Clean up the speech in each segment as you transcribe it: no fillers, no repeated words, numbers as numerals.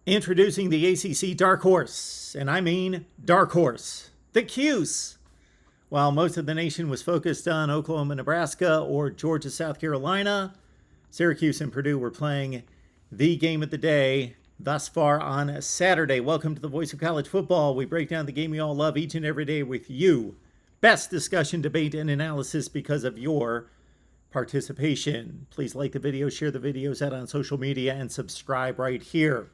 Introducing the ACC Dark Horse, and I mean Dark Horse, the 'Cuse. While most of the nation was focused on Oklahoma, Nebraska, or Georgia, South Carolina, Syracuse and Purdue were playing the game of the day thus far on Saturday. Welcome to the Voice of College Football. We break down the game we all love each and every day with you. Best discussion, debate, and analysis because of your participation. Please like the video, share the videos out on social media, and subscribe right here.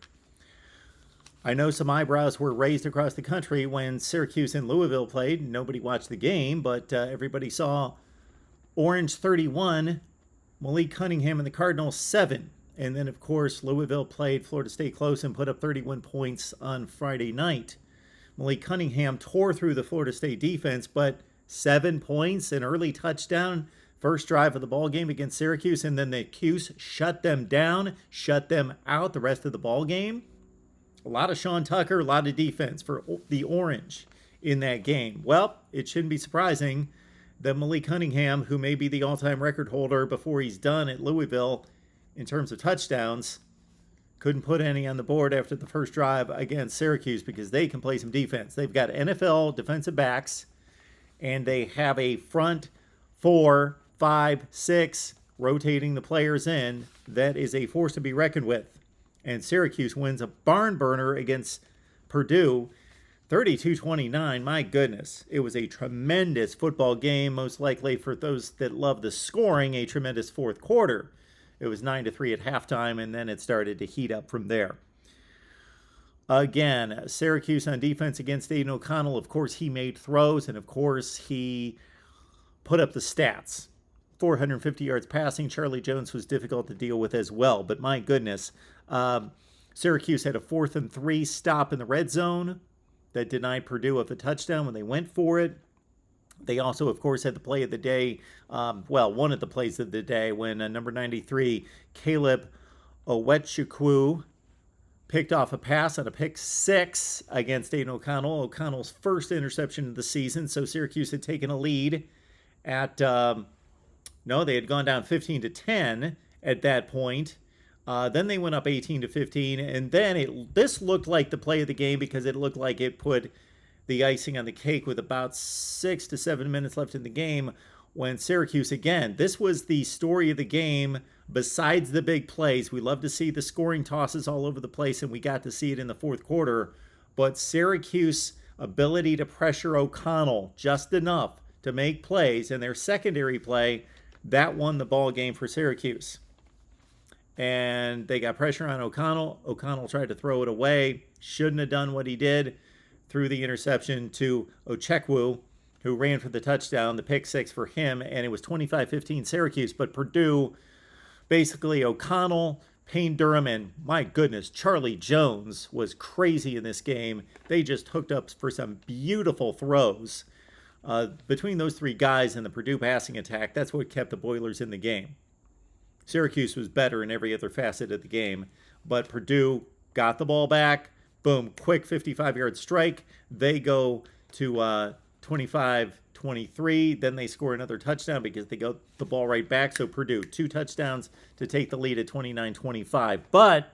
I know some eyebrows were raised across the country when Syracuse and Louisville played. Nobody watched the game, but everybody saw Orange 31, Malik Cunningham and the Cardinals 7. And then, of course, Louisville played Florida State close and put up 31 points on Friday night. Malik Cunningham tore through the Florida State defense, but 7 points, an early touchdown, first drive of the ball game against Syracuse, and then the 'Cuse shut them down, shut them out the rest of the ball game. A lot of Sean Tucker, a lot of defense for the Orange in that game. Well, it shouldn't be surprising that Malik Cunningham, who may be the all-time record holder before he's done at Louisville in terms of touchdowns, couldn't put any on the board after the first drive against Syracuse because they can play some defense. They've got NFL defensive backs, and they have a front 4, 5, 6 rotating the players in. That is a force to be reckoned with. And Syracuse wins a barn burner against Purdue, 32-29. My goodness, it was a tremendous football game, most likely for those that love the scoring, a tremendous fourth quarter. It was 9-3 at halftime, and then it started to heat up from there. Again, Syracuse on defense against Aiden O'Connell. Of course, he made throws, and of course, he put up the stats. 450 yards passing. Charlie Jones was difficult to deal with as well, but my goodness. Syracuse had a 4th and 3 stop in the red zone that denied Purdue of a touchdown when they went for it. They also, of course, had the play of the day, one of the plays of the day when number 93, Caleb Owechukwu, picked off a pass on a pick 6 against Aiden O'Connell, O'Connell's first interception of the season. So Syracuse had taken a lead at, they had gone down 15-10 at that point. Then they went up 18-15, and then this looked like the play of the game because it looked like it put the icing on the cake with about 6 to 7 minutes left in the game when Syracuse, again, this was the story of the game besides the big plays. We love to see the scoring tosses all over the place, and we got to see it in the fourth quarter, but Syracuse ability to pressure O'Connell just enough to make plays, and their secondary play, that won the ball game for Syracuse. And they got pressure on O'Connell. O'Connell tried to throw it away. Shouldn't have done what he did. Threw the interception to Owechukwu, who ran for the touchdown, the pick 6 for him, and it was 25-15 Syracuse. But Purdue, basically O'Connell, Payne Durham, and my goodness, Charlie Jones was crazy in this game. They just hooked up for some beautiful throws. Between those three guys and the Purdue passing attack, that's what kept the Boilers in the game. Syracuse was better in every other facet of the game, but Purdue got the ball back. Boom, quick 55-yard strike. They go to 25-23. Then they score another touchdown because they got the ball right back. So Purdue, 2 touchdowns to take the lead at 29-25. But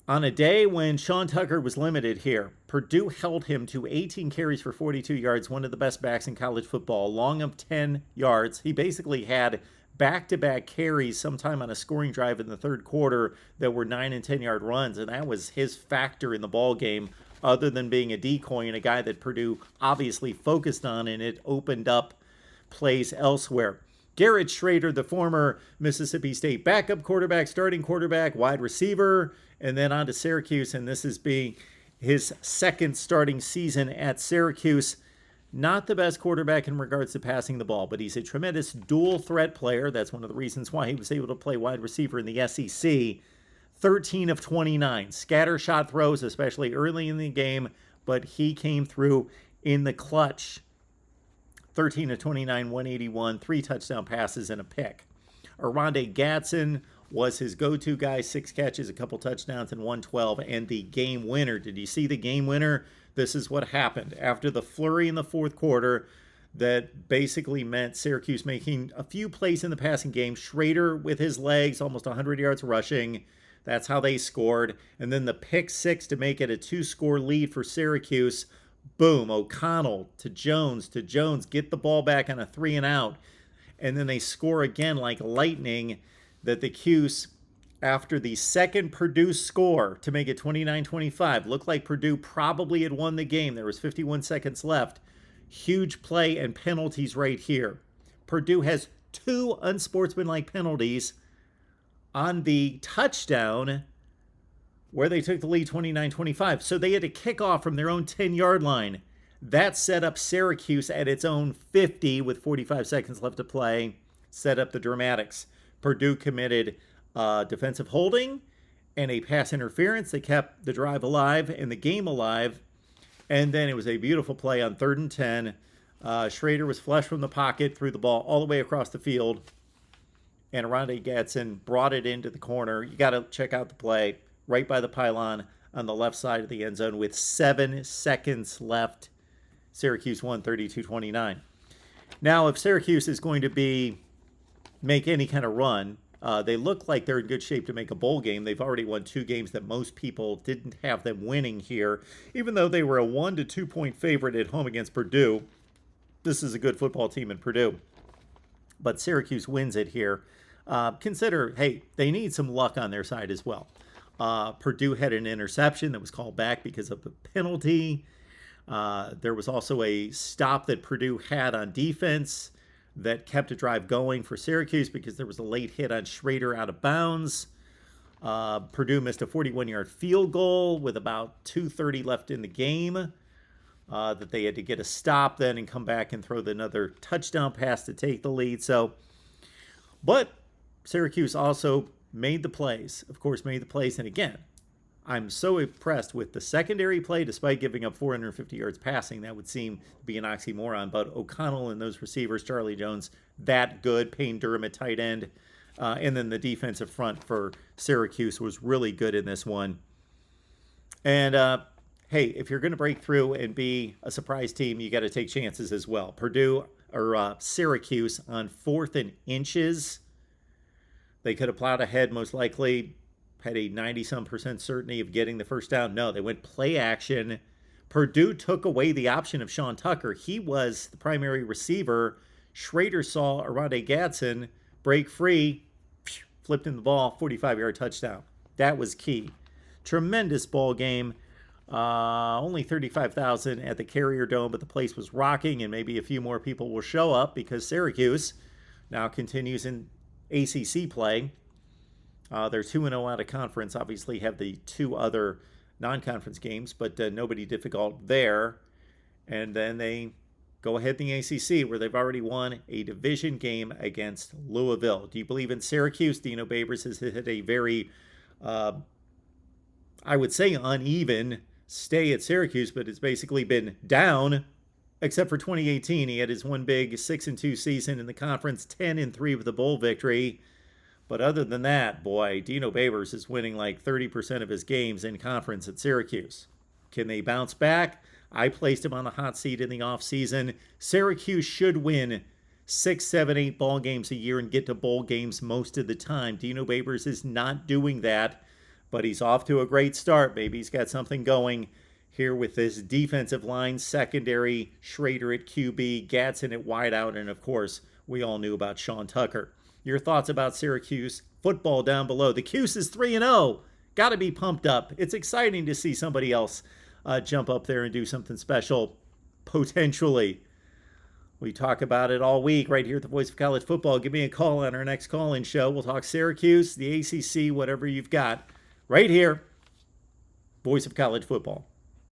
on a day when Sean Tucker was limited here, Purdue held him to 18 carries for 42 yards, one of the best backs in college football, long of 10 yards. He basically had back-to-back carries sometime on a scoring drive in the third quarter that were 9 and 10-yard runs, and that was his factor in the ball game, other than being a decoy and a guy that Purdue obviously focused on, and it opened up plays elsewhere. Garrett Schrader, the former Mississippi State backup quarterback, starting quarterback, wide receiver, and then on to Syracuse, and this is being his second starting season at Syracuse. Not the best quarterback in regards to passing the ball, but he's a tremendous dual threat player. That's one of the reasons why he was able to play wide receiver in the SEC. 13 of 29. Scatter shot throws, especially early in the game, but he came through in the clutch. 13 of 29, 181, 3 touchdown passes and a pick. Arondé Gadsden was his go-to guy, 6 catches, a couple touchdowns, and 112, and the game winner. Did you see the game winner? This is what happened. After the flurry in the fourth quarter, that basically meant Syracuse making a few plays in the passing game. Schrader with his legs, almost 100 yards rushing. That's how they scored. And then the pick six to make it a 2-score lead for Syracuse. Boom, O'Connell to Jones, get the ball back on a 3-and-out. And then they score again like lightning. That the Cuse, after the second Purdue score to make it 29-25, looked like Purdue probably had won the game. There was 51 seconds left. Huge play and penalties right here. Purdue has 2 unsportsmanlike penalties on the touchdown where they took the lead 29-25. So they had to kick off from their own 10-yard line. That set up Syracuse at its own 50 with 45 seconds left to play, set up the dramatics. Purdue committed defensive holding and a pass interference that kept the drive alive and the game alive. And then it was a beautiful play on 3rd and 10. Schrader was flush from the pocket, threw the ball all the way across the field, and Rondé Gadsden brought it into the corner. You got to check out the play right by the pylon on the left side of the end zone with 7 seconds left. Syracuse won 32-29. Now, if Syracuse is going to make any kind of run, they look like they're in good shape to make a bowl game. They've already won 2 games that most people didn't have them winning here, even though they were a 1 to 2 point favorite at home against Purdue. This is a good football team in Purdue. But Syracuse wins it here. Consider, hey, they need some luck on their side as well. Purdue had an interception that was called back because of the penalty. There was also a stop that Purdue had on defense that kept a drive going for Syracuse because there was a late hit on Schrader out of bounds. Purdue missed a 41-yard field goal with about 2:30 left in the game that they had to get a stop then and come back and throw another touchdown pass to take the lead. But Syracuse also made the plays. Of course, made the plays. And again, I'm so impressed with the secondary play despite giving up 450 yards passing. That would seem to be an oxymoron. But O'Connell and those receivers, Charlie Jones, that good. Payne Durham at tight end. And then the defensive front for Syracuse was really good in this one. And, hey, if you're going to break through and be a surprise team, you got to take chances as well. Syracuse on 4th and inches. They could have plowed ahead most likely. Had a 90-some% certainty of getting the first down. No, they went play action. Purdue took away the option of Sean Tucker. He was the primary receiver. Schrader saw Rondé Gadsden break free, flipped in the ball, 45-yard touchdown. That was key. Tremendous ball game. Only 35,000 at the Carrier Dome, but the place was rocking, and maybe a few more people will show up because Syracuse now continues in ACC play. They're 2-0 out of conference. Obviously have the 2 other non-conference games, but nobody difficult there. And then they go ahead in the ACC where they've already won a division game against Louisville. Do you believe in Syracuse? Dino Babers has hit a very, I would say, uneven stay at Syracuse, but it's basically been down except for 2018. He had his one big 6-2 season in the conference, 10-3 with a bowl victory. But other than that, boy, Dino Babers is winning like 30% of his games in conference at Syracuse. Can they bounce back? I placed him on the hot seat in the offseason. Syracuse should win 6, 7, 8 ball games a year and get to bowl games most of the time. Dino Babers is not doing that, but he's off to a great start. Maybe he's got something going here with this defensive line, secondary, Schrader at QB, Gadsden at wideout, and of course, we all knew about Sean Tucker. Your thoughts about Syracuse football down below. The Cuse is 3-0. Got to be pumped up. It's exciting to see somebody else jump up there and do something special, potentially. We talk about it all week right here at the Voice of College Football. Give me a call on our next call-in show. We'll talk Syracuse, the ACC, whatever you've got, right here, Voice of College Football.